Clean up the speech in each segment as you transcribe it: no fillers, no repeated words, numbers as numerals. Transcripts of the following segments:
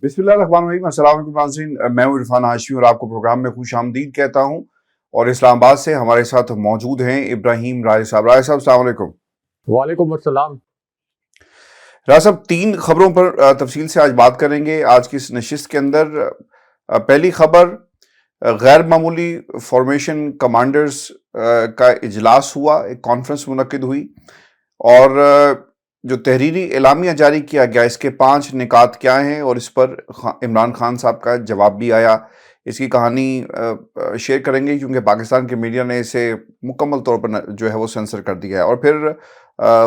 بسم اللہ الرحمن الرحیم۔ السلام علیکم ناظرین، میں ہوں عرفان ہاشمی اور آپ کو پروگرام میں خوش آمدید کہتا ہوں۔ اور اسلام آباد سے ہمارے ساتھ موجود ہیں ابراہیم راج صاحب۔ راج صاحب السلام علیکم۔ وعلیکم السلام۔ راج صاحب، 3 خبروں پر تفصیل سے آج بات کریں گے آج کی اس نشست کے اندر۔ پہلی خبر، غیر معمولی فارمیشن کمانڈرز کا اجلاس ہوا، ایک کانفرنس منعقد ہوئی اور جو تحریری اعلامیہ جاری کیا گیا اس کے 5 نکات کیا ہیں، اور اس پر عمران خان صاحب کا جواب بھی آیا۔ اس کی کہانی شیئر کریں گے کیونکہ پاکستان کے میڈیا نے اسے مکمل طور پر جو ہے وہ سینسر کر دیا ہے۔ اور پھر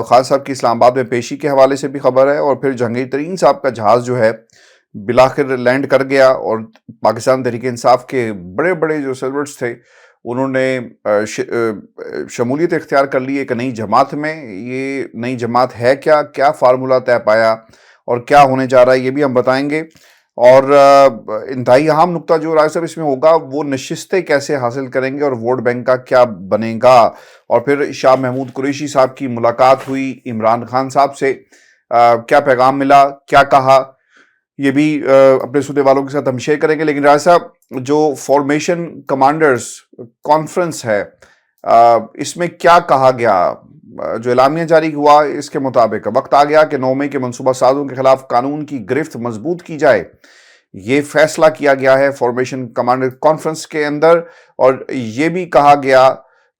خان صاحب کی اسلام آباد میں پیشی کے حوالے سے بھی خبر ہے، اور پھر جہانگیر ترین صاحب کا جہاز جو ہے بالآخر لینڈ کر گیا، اور پاکستان تحریک انصاف کے بڑے بڑے جو سرورٹس تھے انہوں نے شمولیت اختیار کر لی ایک نئی جماعت میں۔ یہ نئی جماعت ہے کیا فارمولہ طے پایا اور کیا ہونے جا رہا ہے یہ بھی ہم بتائیں گے۔ اور انتہائی اہم نقطہ جو راج صاحب اس میں ہوگا وہ نشستیں کیسے حاصل کریں گے اور ووٹ بینک کا کیا بنے گا۔ اور پھر شاہ محمود قریشی صاحب کی ملاقات ہوئی عمران خان صاحب سے، کیا پیغام ملا، کیا کہا، یہ بھی اپنے سننے والوں کے ساتھ ہم شیئر کریں گے۔ لیکن راج صاحب، جو فارمیشن کمانڈرز کانفرنس ہے اس میں کیا کہا گیا؟ جو اعلامیہ جاری ہوا اس کے مطابق وقت آ گیا کہ 9 مئی کے منصوبہ سازوں کے خلاف قانون کی گرفت مضبوط کی جائے، یہ فیصلہ کیا گیا ہے فارمیشن کمانڈر کانفرنس کے اندر۔ اور یہ بھی کہا گیا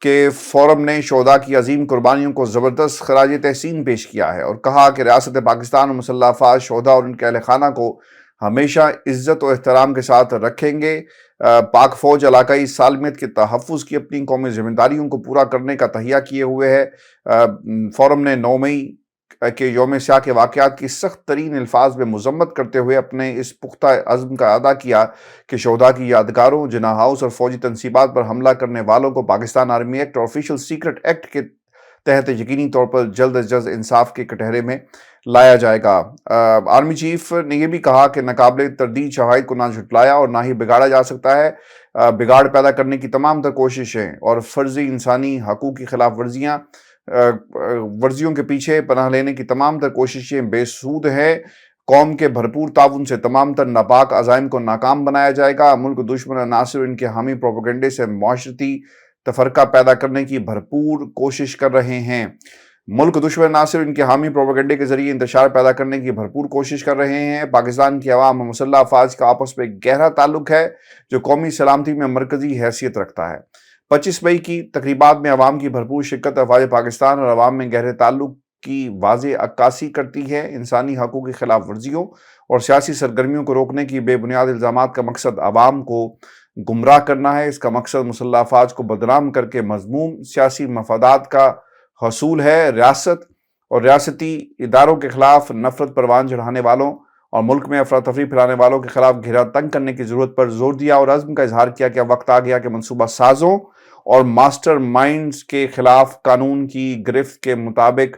کہ فورم نے شہداء کی عظیم قربانیوں کو زبردست خراج تحسین پیش کیا ہے، اور کہا کہ ریاست پاکستان اور مسلح افواج شہداء اور ان کے اہل خانہ کو ہمیشہ عزت و احترام کے ساتھ رکھیں گے۔ پاک فوج علاقائی سالمیت کے تحفظ کی اپنی قومی ذمہ داریوں کو پورا کرنے کا تہیہ کیے ہوئے ہے۔ فورم نے 9 مئی کے یوم سیاہ کے واقعات کی سخت ترین الفاظ میں مذمت کرتے ہوئے اپنے اس پختہ عزم کا اعادہ کیا کہ شہداء کی یادگاروں، جناح ہاؤس اور فوجی تنصیبات پر حملہ کرنے والوں کو پاکستان آرمی ایکٹ اور آفیشل سیکرٹ ایکٹ کے تحت یقینی طور پر جلد از جلد انصاف کے کٹہرے میں لایا جائے گا۔ آرمی چیف نے یہ بھی کہا کہ ناقابل تردید شواہد کو نہ جھٹلایا اور نہ ہی بگاڑا جا سکتا ہے۔ بگاڑ پیدا کرنے کی تمام تر کوششیں اور فرضی انسانی حقوق کی خلاف ورزیوں کے پیچھے پناہ لینے کی تمام تر کوششیں بے سود ہیں۔ قوم کے بھرپور تعاون سے تمام تر ناپاک عزائم کو ناکام بنایا جائے گا۔ ملک دشمن عناصر ان کے حامی پروپیگنڈے سے معاشرتی تفرقہ پیدا کرنے کی بھرپور کوشش کر رہے ہیں۔ ملک دشمن عناصر ان کے حامی پروپیگنڈے کے ذریعے انتشار پیدا کرنے کی بھرپور کوشش کر رہے ہیں۔ پاکستان کی عوام اور مسلح افواج کا آپس میں گہرا تعلق ہے جو قومی سلامتی میں مرکزی حیثیت رکھتا ہے۔ 25 مئی کی تقریبات میں عوام کی بھرپور شرکت افواج پاکستان اور عوام میں گہرے تعلق کی واضح عکاسی کرتی ہے۔ انسانی حقوق کی خلاف ورزیوں اور سیاسی سرگرمیوں کو روکنے کی بے بنیاد الزامات کا مقصد عوام کو گمراہ کرنا ہے۔ اس کا مقصد مسلح افواج کو بدنام کر کے مذموم سیاسی مفادات کا حصول ہے۔ ریاست اور ریاستی اداروں کے خلاف نفرت پروان چڑھانے والوں اور ملک میں افراتفری پھیلانے والوں کے خلاف گھیرا تنگ کرنے کی ضرورت پر زور دیا اور عزم کا اظہار کیا کہ وقت آ گیا کہ منصوبہ سازوں اور ماسٹر مائنڈز کے خلاف قانون کی گرفت کے مطابق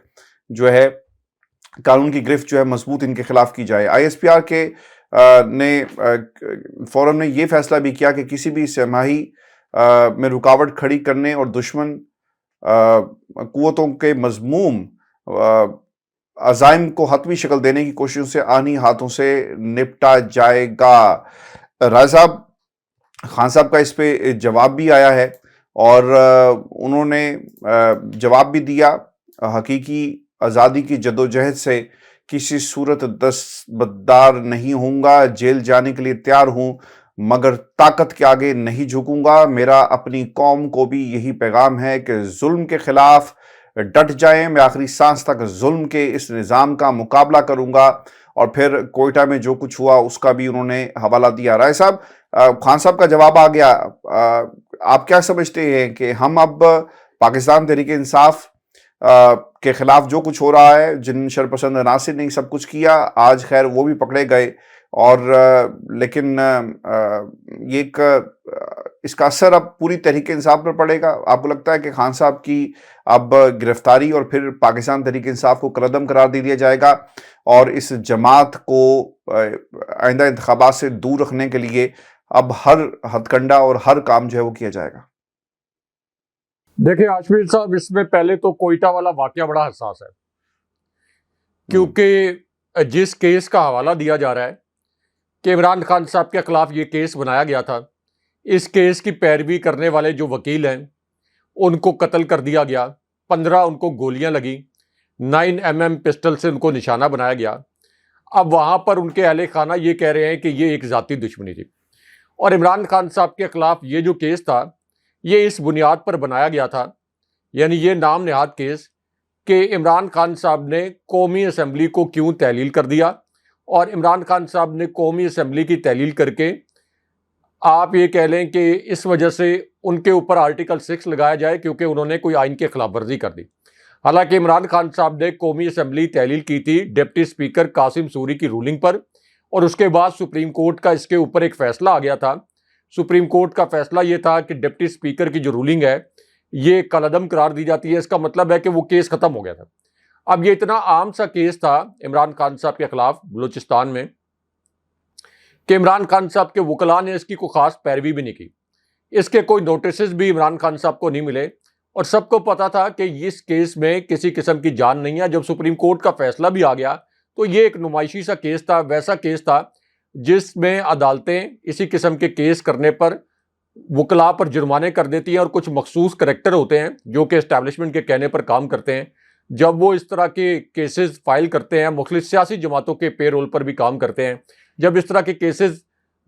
جو ہے مضبوط ان کے خلاف کی جائے۔ آئی ایس پی آر کے فورم نے یہ فیصلہ بھی کیا کہ کسی بھی سرماہی میں رکاوٹ کھڑی کرنے اور دشمن قوتوں کے مذموم عزائم کو حتمی شکل دینے کی کوششوں سے آنی ہاتھوں سے نپٹا جائے گا۔ راج صاحب، خان صاحب کا اس پہ جواب بھی آیا ہے اور انہوں نے جواب بھی دیا، حقیقی آزادی کی جدوجہد سے کسی صورت دستبردار نہیں ہوں گا، جیل جانے کے لیے تیار ہوں مگر طاقت کے آگے نہیں جھکوں گا۔ میرا اپنی قوم کو بھی یہی پیغام ہے کہ ظلم کے خلاف ڈٹ جائیں، میں آخری سانس تک ظلم کے اس نظام کا مقابلہ کروں گا۔ اور پھر کوئٹہ میں جو کچھ ہوا اس کا بھی انہوں نے حوالہ دیا۔ رائے صاحب، خان صاحب کا جواب آ گیا، آپ کیا سمجھتے ہیں کہ ہم اب پاکستان تحریک انصاف کے خلاف جو کچھ ہو رہا ہے، جن شرپسند عناصر نے سب کچھ کیا، آج خیر وہ بھی پکڑے گئے، اور لیکن یہ اس کا اثر اب پوری تحریک انصاف پر پڑے گا؟ آپ کو لگتا ہے کہ خان صاحب کی اب گرفتاری اور پھر پاکستان تحریک انصاف کو کالعدم قرار دے دیا جائے گا اور اس جماعت کو آئندہ انتخابات سے دور رکھنے کے لیے اب ہر ہتھ کنڈا اور ہر کام جو ہے وہ کیا جائے گا؟ دیکھیں ہاشمی صاحب، اس میں پہلے تو کوئٹہ والا واقعہ بڑا حساس ہے، کیونکہ جس کیس کا حوالہ دیا جا رہا ہے کہ عمران خان صاحب کے خلاف یہ کیس بنایا گیا تھا. اس کیس کی پیروی کرنے والے جو وکیل ہیں ان کو قتل کر دیا گیا, 15 ان کو گولیاں لگی, 9mm پسٹل سے ان کو نشانہ بنایا گیا. اب وہاں پر ان کے اہل خانہ یہ کہہ رہے ہیں کہ یہ ایک ذاتی دشمنی تھی, اور عمران خان صاحب کے خلاف یہ جو کیس تھا یہ اس بنیاد پر بنایا گیا تھا, یعنی یہ نام نہاد کیس کہ عمران خان صاحب نے قومی اسمبلی کو کیوں تحلیل کر دیا, اور عمران خان صاحب نے قومی اسمبلی کی تحلیل کر کے آپ یہ کہہ لیں کہ اس وجہ سے ان کے اوپر آرٹیکل 6 لگایا جائے کیونکہ انہوں نے کوئی آئین کی خلاف ورزی کر دی. حالانکہ عمران خان صاحب نے قومی اسمبلی تحلیل کی تھی ڈپٹی اسپیکر قاسم سوری کی رولنگ پر, اور اس کے بعد سپریم کورٹ کا اس کے اوپر ایک فیصلہ آ گیا تھا. سپریم کورٹ کا فیصلہ یہ تھا کہ ڈپٹی اسپیکر کی جو رولنگ ہے یہ کالعدم قرار دی جاتی ہے. اس کا مطلب ہے کہ وہ کیس ختم ہو گیا تھا. اب یہ اتنا عام سا کیس تھا عمران خان صاحب کے خلاف بلوچستان میں کہ عمران خان صاحب کے وکلاء نے اس کی کوئی خاص پیروی بھی نہیں کی. اس کے کوئی نوٹسز بھی عمران خان صاحب کو نہیں ملے, اور سب کو پتا تھا کہ اس کیس میں کسی قسم کی جان نہیں ہے. جب سپریم کورٹ کا فیصلہ بھی آ گیا تو یہ ایک نمائشی سا کیس تھا, ویسا کیس تھا جس میں عدالتیں اسی قسم کے کیس کرنے پر وکلاء پر جرمانے کر دیتی ہیں, اور کچھ مخصوص کریکٹر ہوتے ہیں جو کہ اسٹیبلشمنٹ کے کہنے پر کام کرتے ہیں. جب وہ اس طرح کے کیسز فائل کرتے ہیں, مختلف سیاسی جماعتوں کے پے رول پر بھی کام کرتے ہیں, جب اس طرح کے کیسز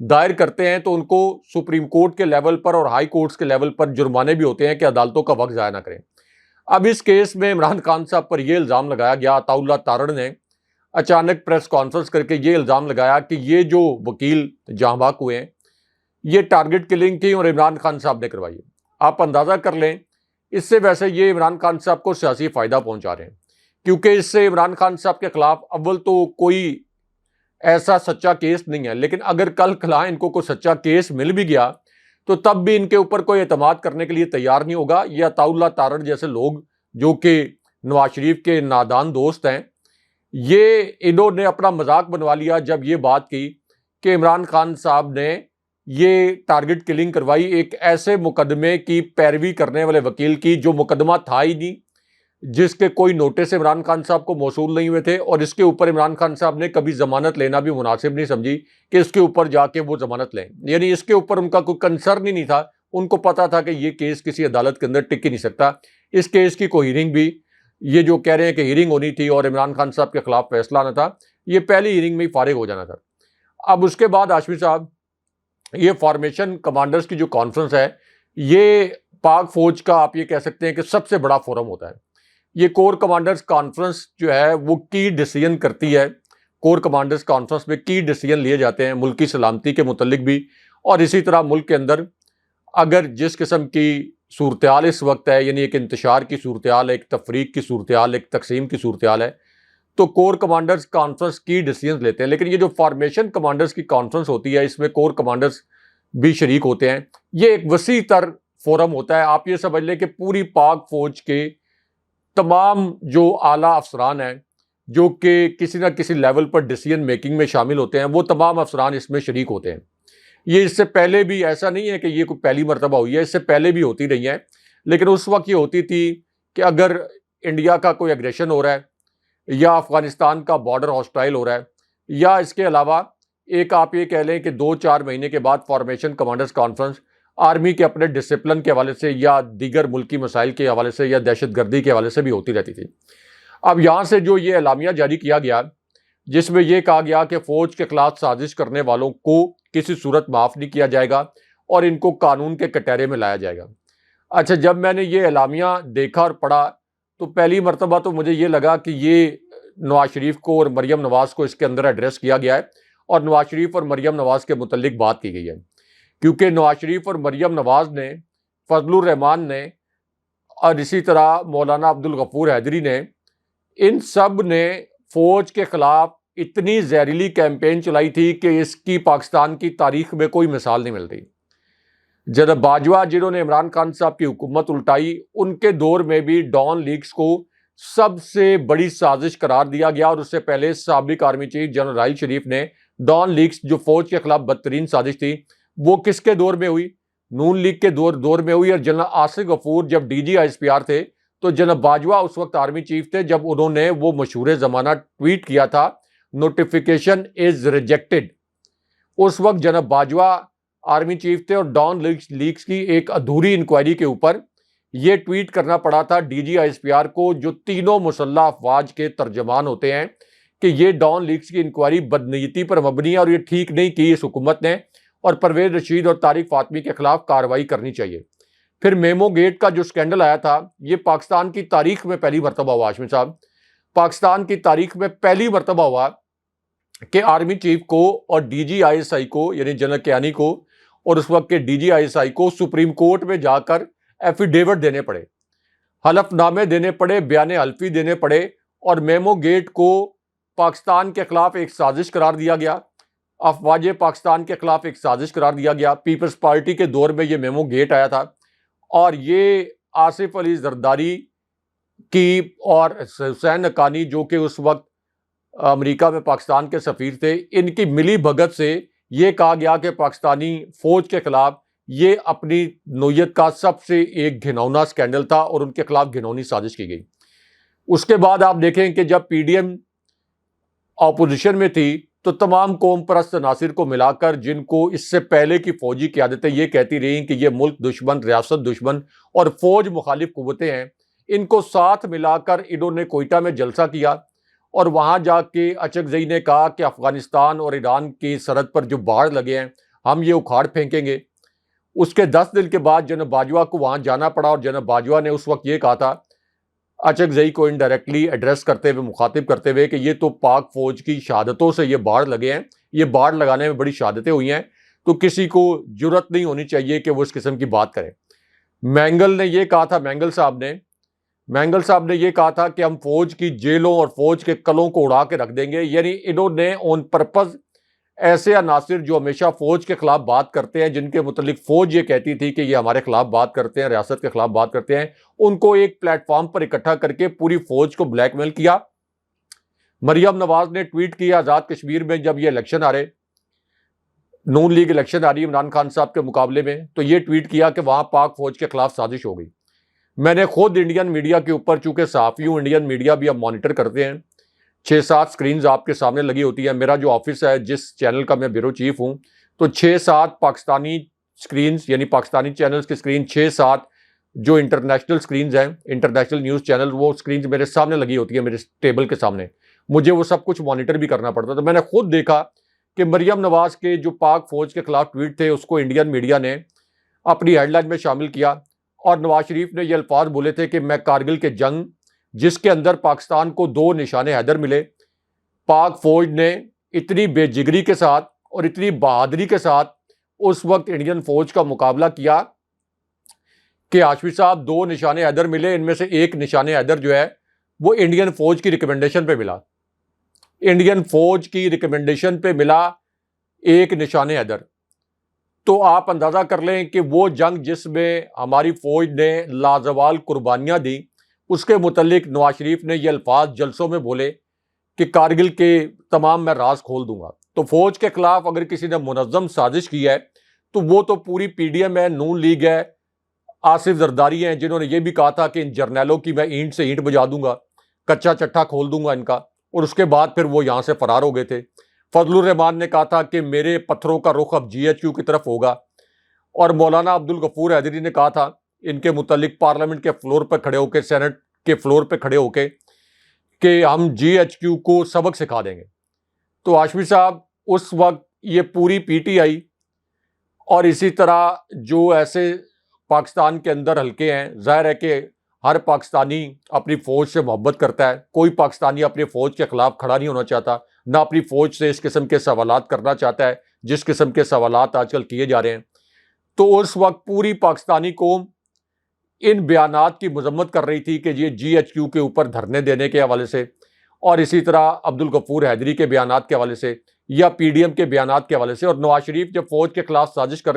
دائر کرتے ہیں تو ان کو سپریم کورٹ کے لیول پر اور ہائی کورٹس کے لیول پر جرمانے بھی ہوتے ہیں کہ عدالتوں کا وقت ضائع نہ کریں. اب اس کیس میں عمران خان صاحب پر یہ الزام لگایا گیا, عطا اللہ تارڑ نے اچانک پریس کانفرنس کر کے یہ الزام لگایا کہ یہ جو وکیل جہاں بحق ہوئے ہیں یہ ٹارگٹ کلنگ کی اور عمران خان صاحب نے کروائی. آپ اندازہ کر لیں اس سے ویسے یہ عمران خان صاحب کو سیاسی فائدہ پہنچا رہے ہیں, کیونکہ اس سے عمران خان صاحب کے خلاف اول تو کوئی ایسا سچا کیس نہیں ہے, لیکن اگر کل کھلا ان کو کوئی سچا کیس مل بھی گیا تو تب بھی ان کے اوپر کوئی اعتماد کرنے کے لیے تیار نہیں ہوگا. یہ عطا اللہ تارڑ جیسے لوگ جو کہ نواز شریف کے نادان دوست ہیں, یہ انہوں نے اپنا مذاق بنوا لیا جب یہ بات کی کہ عمران خان صاحب نے یہ ٹارگٹ کلنگ کروائی ایک ایسے مقدمے کی پیروی کرنے والے وکیل کی جو مقدمہ تھا ہی نہیں, جس کے کوئی نوٹس عمران خان صاحب کو موصول نہیں ہوئے تھے, اور اس کے اوپر عمران خان صاحب نے کبھی ضمانت لینا بھی مناسب نہیں سمجھی کہ اس کے اوپر جا کے وہ ضمانت لیں. یعنی اس کے اوپر ان کا کوئی کنسرن ہی نہیں تھا. ان کو پتا تھا کہ یہ کیس کسی عدالت کے اندر ٹک ہی نہیں سکتا. اس کیس کی کوئی ہیرنگ بھی, یہ جو کہہ رہے ہیں کہ ہیرنگ ہونی تھی اور عمران خان صاحب کے خلاف فیصلہ آنا تھا, یہ پہلی ہیرنگ میں ہی فارغ ہو جانا تھا. اب اس کے بعد ہاشمی صاحب یہ فارمیشن کمانڈرز کی جو کانفرنس ہے یہ پاک فوج کا آپ یہ کہہ سکتے ہیں کہ سب سے بڑا فورم ہوتا ہے. یہ کور کمانڈرز کانفرنس جو ہے وہ کی ڈیسیژن کرتی ہے. کور کمانڈرز کانفرنس میں کی ڈیسیژن لیے جاتے ہیں ملک کی سلامتی کے متعلق بھی, اور اسی طرح ملک کے اندر اگر جس قسم کی صورتحال اس وقت ہے, یعنی ایک انتشار کی صورتحال, ایک تفریق کی صورتحال, ایک تقسیم کی صورتحال ہے, تو کور کمانڈرز کانفرنس کی ڈیسیژنز لیتے ہیں. لیکن یہ جو فارمیشن کمانڈرز کی کانفرنس ہوتی ہے اس میں کور کمانڈرز بھی شریک ہوتے ہیں. یہ ایک وسیع تر فورم ہوتا ہے. آپ یہ سمجھ لیں کہ پوری پاک فوج کے تمام جو اعلیٰ افسران ہیں جو کہ کسی نہ کسی لیول پر ڈیسیژن میکنگ میں شامل ہوتے ہیں, وہ تمام افسران اس میں شریک ہوتے ہیں. یہ اس سے پہلے بھی ایسا نہیں ہے کہ یہ کوئی پہلی مرتبہ ہوئی ہے, اس سے پہلے بھی ہوتی رہی ہیں, لیکن اس وقت یہ ہوتی تھی کہ اگر انڈیا کا کوئی اگریشن ہو رہا ہے یا افغانستان کا بارڈر ہاسٹائل ہو رہا ہے, یا اس کے علاوہ ایک آپ یہ کہہ لیں کہ 2-4 مہینے کے بعد فارمیشن کمانڈرز کانفرنس آرمی کے اپنے ڈسپلن کے حوالے سے یا دیگر ملکی مسائل کے حوالے سے یا دہشت گردی کے حوالے سے بھی ہوتی رہتی تھی. اب یہاں سے جو یہ اعلامیہ جاری کیا گیا جس میں یہ کہا گیا کہ فوج کے خلاف سازش کرنے والوں کو کسی صورت معاف نہیں کیا جائے گا اور ان کو قانون کے کٹہرے میں لایا جائے گا. اچھا, جب میں نے یہ اعلامیہ دیکھا اور پڑھا تو پہلی مرتبہ تو مجھے یہ لگا کہ یہ نواز شریف کو اور مریم نواز کو اس کے اندر ایڈریس کیا گیا ہے اور نواز شریف اور مریم نواز کے متعلق بات کی گئی ہے, کیونکہ نواز شریف اور مریم نواز نے, فضل الرحمان نے اور اسی طرح مولانا عبدالغفور حیدری نے, ان سب نے فوج کے خلاف اتنی زہریلی کیمپین چلائی تھی کہ اس کی پاکستان کی تاریخ میں کوئی مثال نہیں ملتی. جناب باجوہ جنہوں نے عمران خان صاحب کی حکومت الٹائی, ان کے دور میں بھی ڈان لیکس کو سب سے بڑی سازش قرار دیا گیا, اور اس سے پہلے سابق army chief general Raheel Sharif نے ڈان لیکس جو فوج کے خلاف بدترین سازش تھی وہ کس کے دور میں ہوئی؟ نون لیگ کے دور میں ہوئی. اور جنرل آصف غفور جب ڈی جی ISPR تھے تو جناب باجوہ اس وقت آرمی چیف تھے جب انہوں نے وہ مشہور زمانہ ٹویٹ کیا تھا, نوٹیفیکیشن از ریجیکٹڈ. اس وقت جناب باجوہ آرمی چیف تھے اور ڈان لیکس کی ایک ادھوری انکوائری کے اوپر یہ ٹویٹ کرنا پڑا تھا D G I S P R کو، جو تینوں مسلح افواج کے ترجمان ہوتے ہیں، کہ یہ ڈان لیکس کی انکوائری بدنیتی پر مبنی ہے اور یہ ٹھیک نہیں کی اس حکومت نے، اور پرویز رشید اور طارق فاطمی کے خلاف کارروائی کرنی چاہیے۔ پھر میمو گیٹ کا جو سکینڈل آیا تھا، یہ پاکستان کی تاریخ میں پہلی مرتبہ ہوا، ہاشمی صاحب، پاکستان کی تاریخ میں پہلی مرتبہ ہوا کہ آرمی چیف کو اور D G I S I کو، یعنی جنرل کیانی کو اور اس وقت کے D G I S I کو سپریم کورٹ میں جا کر ایفیڈیوٹ دینے پڑے، حلف نامے دینے پڑے، بیان حلفی دینے پڑے، اور میمو گیٹ کو پاکستان کے خلاف ایک سازش قرار دیا گیا، افواج پاکستان کے خلاف ایک سازش قرار دیا گیا۔ پیپلز پارٹی کے دور میں یہ میمو گیٹ آیا تھا، اور یہ آصف علی زرداری کی اور حسین حقانی جو کہ اس وقت امریکہ میں پاکستان کے سفیر تھے، ان کی ملی بھگت سے یہ کہا گیا کہ پاکستانی فوج کے خلاف یہ اپنی نوعیت کا سب سے ایک گھناؤنا سکینڈل تھا اور ان کے خلاف گھناؤنی سازش کی گئی۔ اس کے بعد آپ دیکھیں کہ جب پی ڈی ایم اپوزیشن میں تھی تو تمام قوم پرست عناصر کو ملا کر، جن کو اس سے پہلے کی فوجی قیادتیں یہ کہتی رہیں کہ یہ ملک دشمن، ریاست دشمن اور فوج مخالف قوتیں ہیں، ان کو ساتھ ملا کر انہوں نے کوئٹہ میں جلسہ کیا، اور وہاں جا کے اچکزئی نے کہا کہ افغانستان اور ایران کی سرحد پر جو باڑ لگے ہیں ہم یہ اکھاڑ پھینکیں گے۔ اس کے 10 دن کے بعد جناب باجوہ کو وہاں جانا پڑا، اور جناب باجوہ نے اس وقت یہ کہا تھا اچکزئی کو انڈائریکٹلی ایڈریس کرتے ہوئے، مخاطب کرتے ہوئے، کہ یہ تو پاک فوج کی شہادتوں سے یہ باڑ لگے ہیں، یہ باڑ لگانے میں بڑی شہادتیں ہوئی ہیں، تو کسی کو جرأت نہیں ہونی چاہیے کہ وہ اس قسم کی بات کرے۔ مینگل نے یہ کہا تھا، مینگل صاحب نے یہ کہا تھا کہ ہم فوج کی جیلوں اور فوج کے قلعوں کو اڑا کے رکھ دیں گے، یعنی انہوں نے آن پرپز ایسے عناصر جو ہمیشہ فوج کے خلاف بات کرتے ہیں، جن کے متعلق فوج یہ کہتی تھی کہ یہ ہمارے خلاف بات کرتے ہیں، ریاست کے خلاف بات کرتے ہیں، ان کو ایک پلیٹ فارم پر اکٹھا کر کے پوری فوج کو بلیک میل کیا۔ مریم نواز نے ٹویٹ کیا آزاد کشمیر میں جب یہ الیکشن آ رہے، نون لیگ الیکشن آ رہی عمران خان صاحب کے مقابلے میں، تو یہ ٹویٹ کیا کہ وہاں پاک فوج کے خلاف سازش ہو گئی۔ میں نے خود انڈین میڈیا کے اوپر، چونکہ صحافی ہوں، انڈین میڈیا بھی اب مانیٹر کرتے ہیں، 6-7 سکرینز آپ کے سامنے لگی ہوتی ہیں۔ میرا جو آفس ہے، جس چینل کا میں بیورو چیف ہوں، تو 6-7 پاکستانی سکرینز، یعنی پاکستانی چینلز کی سکرین، 6-7 جو انٹرنیشنل سکرینز ہیں، انٹرنیشنل نیوز چینل، وہ سکرینز میرے سامنے لگی ہوتی ہیں، میرے ٹیبل کے سامنے۔ مجھے وہ سب کچھ مانیٹر بھی کرنا پڑتا ہے۔ تو میں نے خود دیکھا کہ مریم نواز کے جو پاک فوج کے خلاف ٹویٹ تھے، اس کو انڈین میڈیا نے اپنی ہیڈ لائن میں شامل کیا، اور نواز شریف نے یہ الفاظ بولے تھے کہ میں کارگل کے جنگ، جس کے اندر پاکستان کو 2 نشان حیدر ملے، پاک فوج نے اتنی بے جگری کے ساتھ اور اتنی بہادری کے ساتھ اس وقت انڈین فوج کا مقابلہ کیا کہ ہاشمی صاحب 2 نشان حیدر ملے، ان میں سے ایک نشان حیدر جو ہے وہ انڈین فوج کی ریکمنڈیشن پہ ملا، انڈین فوج کی ریکمنڈیشن پہ ملا ایک نشان حیدر۔ تو آپ اندازہ کر لیں کہ وہ جنگ جس میں ہماری فوج نے لازوال قربانیاں دی، اس کے متعلق نواز شریف نے یہ الفاظ جلسوں میں بولے کہ کارگل کے تمام میں راز کھول دوں گا۔ تو فوج کے خلاف اگر کسی نے منظم سازش کی ہے تو وہ تو پوری پی ڈی ایم ہے، نون لیگ ہے، آصف زرداری ہیں، جنہوں نے یہ بھی کہا تھا کہ ان جرنیلوں کی میں اینٹ سے اینٹ بجا دوں گا، کچا چٹھا کھول دوں گا ان کا، اور اس کے بعد پھر وہ یہاں سے فرار ہو گئے تھے۔ فضل الرحمان نے کہا تھا کہ میرے پتھروں کا رخ اب جی ایچ کیو کی طرف ہوگا، اور مولانا عبدالغفور حیدری نے کہا تھا ان کے متعلق پارلیمنٹ کے فلور پہ کھڑے ہو کے، سینٹ کے فلور پہ کھڑے ہو کے، کہ ہم جی ایچ کیو کو سبق سکھا دیں گے۔ تو ہاشمی صاحب اس وقت یہ پوری پی ٹی آئی اور اسی طرح جو ایسے پاکستان کے اندر حلقے ہیں، ظاہر ہے کہ ہر پاکستانی اپنی فوج سے محبت کرتا ہے، کوئی پاکستانی اپنی فوج کے خلاف کھڑا نہیں ہونا چاہتا، نہ اپنی فوج سے اس قسم کے سوالات کرنا چاہتا ہے جس قسم کے سوالات آج کل کیے جا رہے ہیں۔ تو اس وقت پوری پاکستانی قوم ان بیانات کی مذمت کر رہی تھی کہ یہ جی ایچ کیو کے اوپر دھرنے دینے کے حوالے سے، اور اسی طرح عبدالغفور حیدری کے بیانات کے حوالے سے یا پی ڈی ایم کے بیانات کے حوالے سے۔ اور نواز شریف جب فوج کے خلاف سازش کر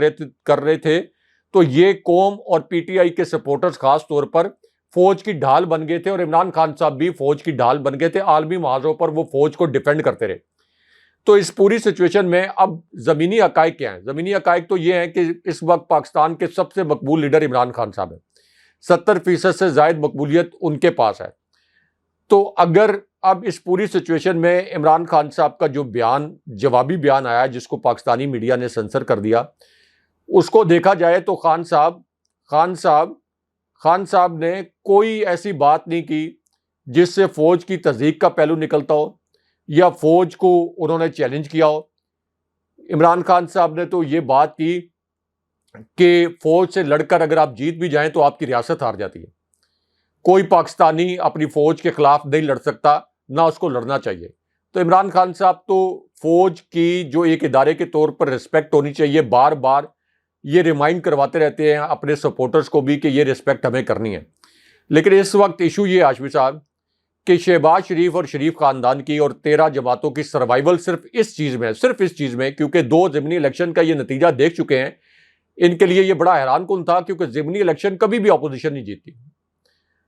رہے تھے تو یہ قوم اور پی ٹی آئی کے سپورٹرز خاص طور پر فوج کی ڈھال بن گئے تھے، اور عمران خان صاحب بھی فوج کی ڈھال بن گئے تھے، عالمی محاذوں پر وہ فوج کو ڈیفینڈ کرتے رہے۔ تو اس پوری سچویشن میں اب زمینی حقائق کیا ہیں؟ زمینی حقائق تو یہ ہیں کہ اس وقت پاکستان کے سب سے مقبول لیڈر عمران خان صاحب ہیں، 70% سے زائد مقبولیت ان کے پاس ہے۔ تو اگر اب اس پوری سچویشن میں عمران خان صاحب کا جو جوابی بیان آیا جس کو پاکستانی میڈیا نے سنسر کر دیا، اس کو دیکھا جائے تو خان صاحب نے کوئی ایسی بات نہیں کی جس سے فوج کی تضحیک کا پہلو نکلتا ہو یا فوج کو انہوں نے چیلنج کیا ہو۔ عمران خان صاحب نے تو یہ بات کی کہ فوج سے لڑ کر اگر آپ جیت بھی جائیں تو آپ کی ریاست ہار جاتی ہے، کوئی پاکستانی اپنی فوج کے خلاف نہیں لڑ سکتا، نہ اس کو لڑنا چاہیے۔ تو عمران خان صاحب تو فوج کی جو ایک ادارے کے طور پر رسپیکٹ ہونی چاہیے، بار بار یہ ریمائنڈ کرواتے رہتے ہیں اپنے سپورٹرز کو بھی کہ یہ رسپیکٹ ہمیں کرنی ہے۔ لیکن اس وقت ایشو یہ ہاشمی صاحب کہ شہباز شریف اور شریف خاندان کی اور 13 جماعتوں کی سروائیول صرف اس چیز میں کیونکہ 2 ضمنی الیکشن کا یہ نتیجہ دیکھ چکے ہیں، ان کے لیے یہ بڑا حیران کن تھا کیونکہ ضمنی الیکشن کبھی بھی اپوزیشن نہیں جیتتی،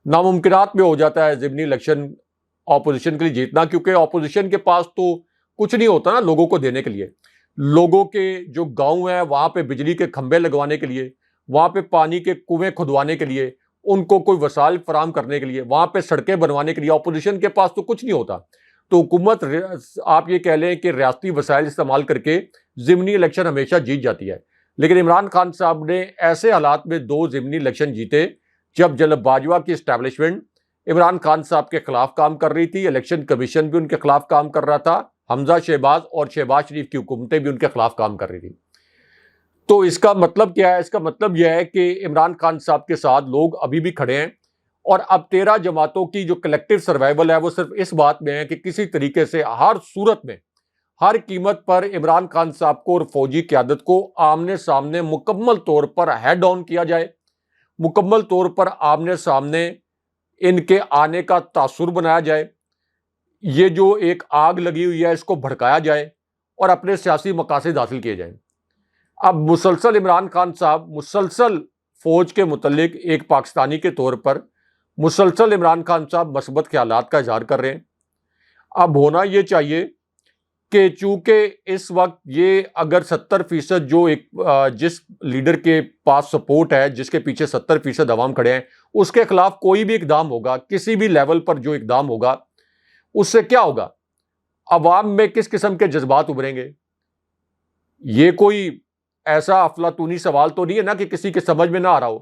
ناممکنات میں ہو جاتا ہے ضمنی الیکشن اپوزیشن کے لیے جیتنا، کیونکہ اپوزیشن کے پاس تو کچھ نہیں ہوتا نا لوگوں کو دینے کے لیے۔ لوگوں کے جو گاؤں ہیں وہاں پہ بجلی کے کھمبے لگوانے کے لیے، وہاں پہ پانی کے کنویں کھدوانے کے لیے، ان کو کوئی وسائل فراہم کرنے کے لیے، وہاں پہ سڑکیں بنوانے کے لیے اپوزیشن کے پاس تو کچھ نہیں ہوتا۔ تو حکومت آپ یہ کہہ لیں کہ ریاستی وسائل استعمال کر کے ضمنی الیکشن ہمیشہ جیت جاتی ہے، لیکن عمران خان صاحب نے ایسے حالات میں 2 ضمنی الیکشن جیتے جب جناب باجوہ کی اسٹیبلشمنٹ عمران خان صاحب کے خلاف کام کر رہی تھی، الیکشن کمیشن بھی ان کے خلاف کام کر رہا تھا، حمزہ شہباز اور شہباز شریف کی حکومتیں بھی ان کے خلاف کام کر رہی تھی۔ تو اس کا مطلب کیا ہے؟ اس کا مطلب یہ ہے کہ عمران خان صاحب کے ساتھ لوگ ابھی بھی کھڑے ہیں، اور اب 13 جماعتوں کی جو کلیکٹیو سروائیول ہے وہ صرف اس بات میں ہے کہ کسی طریقے سے ہر صورت میں ہر قیمت پر عمران خان صاحب کو اور فوجی قیادت کو آمنے سامنے مکمل طور پر ہیڈ آن کیا جائے، مکمل طور پر آمنے سامنے ان کے آنے کا تاثر بنایا جائے، یہ جو ایک آگ لگی ہوئی ہے اس کو بھڑکایا جائے اور اپنے سیاسی مقاصد حاصل کیے جائیں۔ اب مسلسل عمران خان صاحب مسلسل فوج کے متعلق ایک پاکستانی کے طور پر مسلسل عمران خان صاحب مثبت خیالات کا اظہار کر رہے ہیں۔ اب ہونا یہ چاہیے کہ چونکہ اس وقت یہ اگر 70% جو جس لیڈر کے پاس سپورٹ ہے، جس کے پیچھے 70% عوام کھڑے ہیں، اس کے خلاف کوئی بھی اقدام ہوگا، کسی بھی لیول پر جو اقدام ہوگا، اس سے کیا ہوگا؟ عوام میں کس قسم کے جذبات ابھریں گے؟ یہ کوئی ایسا افلاطونی سوال تو نہیں ہے نا کہ کسی کے سمجھ میں نہ آ رہا ہو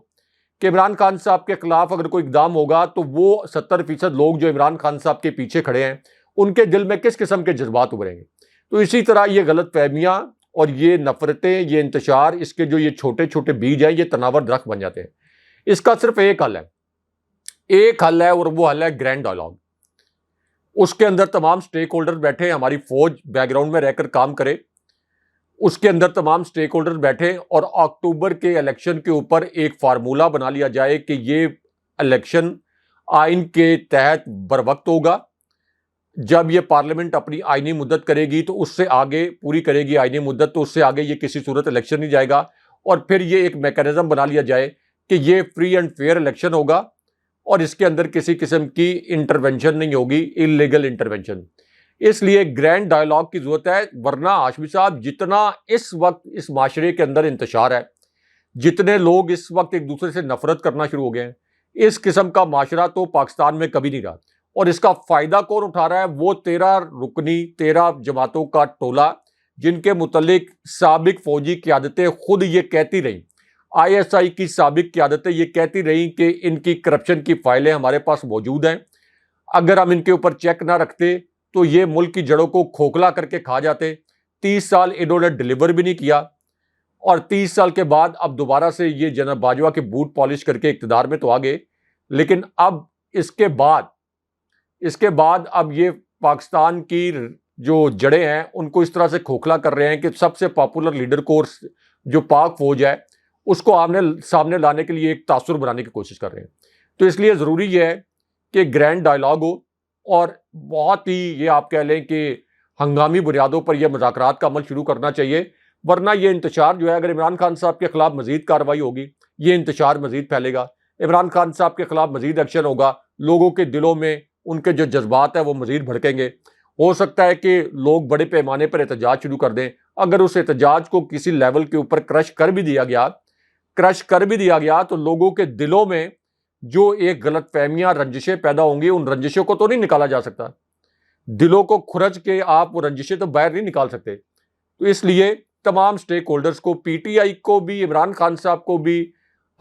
کہ عمران خان صاحب کے خلاف اگر کوئی اقدام ہوگا تو وہ 70% لوگ جو عمران خان صاحب کے پیچھے کھڑے ہیں ان کے دل میں کس قسم کے جذبات ابھریں گے۔ تو اسی طرح یہ غلط فہمیاں اور یہ نفرتیں، یہ انتشار، اس کے جو یہ چھوٹے چھوٹے بیج ہیں، یہ تناور درخت بن جاتے ہیں۔ اس کا صرف ایک حل ہے اور وہ حل ہے گرینڈ ڈائلاگ۔ اس کے اندر تمام سٹیک ہولڈر بیٹھے، ہماری فوج بیک گراؤنڈ میں رہ کر کام کرے، اس کے اندر تمام سٹیک ہولڈر بیٹھے اور اکتوبر کے الیکشن کے اوپر ایک فارمولہ بنا لیا جائے کہ یہ الیکشن آئین کے تحت بروقت ہوگا، جب یہ پارلیمنٹ اپنی آئینی مدت کرے گی تو اس سے آگے پوری کرے گی آئینی مدت، تو اس سے آگے یہ کسی صورت الیکشن نہیں جائے گا، اور پھر یہ ایک میکانزم بنا لیا جائے کہ یہ فری اینڈ فیئر الیکشن ہوگا اور اس کے اندر کسی قسم کی انٹرونشن نہیں ہوگی، انلیگل انٹرونشن۔ اس لیے گرینڈ ڈائلاگ کی ضرورت ہے، ورنہ ہاشمی صاحب جتنا اس وقت اس معاشرے کے اندر انتشار ہے، جتنے لوگ اس وقت ایک دوسرے سے نفرت کرنا شروع ہو گئے ہیں، اس قسم کا معاشرہ تو پاکستان میں کبھی نہیں رہا، اور اس کا فائدہ کون اٹھا رہا ہے؟ وہ 13 رکنی 13 جماعتوں کا ٹولہ جن کے متعلق سابق فوجی قیادتیں خود یہ کہتی رہیں، آئی ایس آئی کی سابق قیادتیں یہ کہتی رہیں کہ ان کی کرپشن کی فائلیں ہمارے پاس موجود ہیں، اگر ہم ان کے اوپر چیک نہ رکھتے تو یہ ملک کی جڑوں کو کھوکھلا کر کے کھا جاتے۔ 30 سال انہوں نے ڈیلیور بھی نہیں کیا، اور 30 سال کے بعد اب دوبارہ سے یہ جناب باجوہ کے بوٹ پالش کر کے اقتدار میں تو آ گئے، لیکن اب اس کے بعد اب یہ پاکستان کی جو جڑیں ہیں ان کو اس طرح سے کھوکھلا کر رہے ہیں کہ سب سے پاپولر لیڈر کو جو پاک فوج ہے اس کو آمنے سامنے لانے کے لیے ایک تاثر بنانے کی کوشش کر رہے ہیں۔ تو اس لیے ضروری یہ ہے کہ گرینڈ ڈائلاگ ہو، اور بہت ہی یہ آپ کہہ لیں کہ ہنگامی بنیادوں پر یہ مذاکرات کا عمل شروع کرنا چاہیے، ورنہ یہ انتشار جو ہے، اگر عمران خان صاحب کے خلاف مزید کارروائی ہوگی یہ انتشار مزید پھیلے گا، عمران خان صاحب کے خلاف مزید ایکشن ہوگا، لوگوں کے دلوں میں ان کے جو جذبات ہیں وہ مزید بھڑکیں گے، ہو سکتا ہے کہ لوگ بڑے پیمانے پر احتجاج شروع کر دیں۔ اگر اس احتجاج کو کسی لیول کے اوپر کرش کر بھی دیا گیا تو لوگوں کے دلوں میں جو ایک غلط فہمیاں رنجشیں پیدا ہوں گی ان رنجشوں کو تو نہیں نکالا جا سکتا. دلوں کو کھرچ کے آپ وہ رنجشیں تو باہر نہیں نکال سکتے. تو اس لیے تمام سٹیک ہولڈرز کو، پی ٹی آئی کو بھی، عمران خان صاحب کو بھی،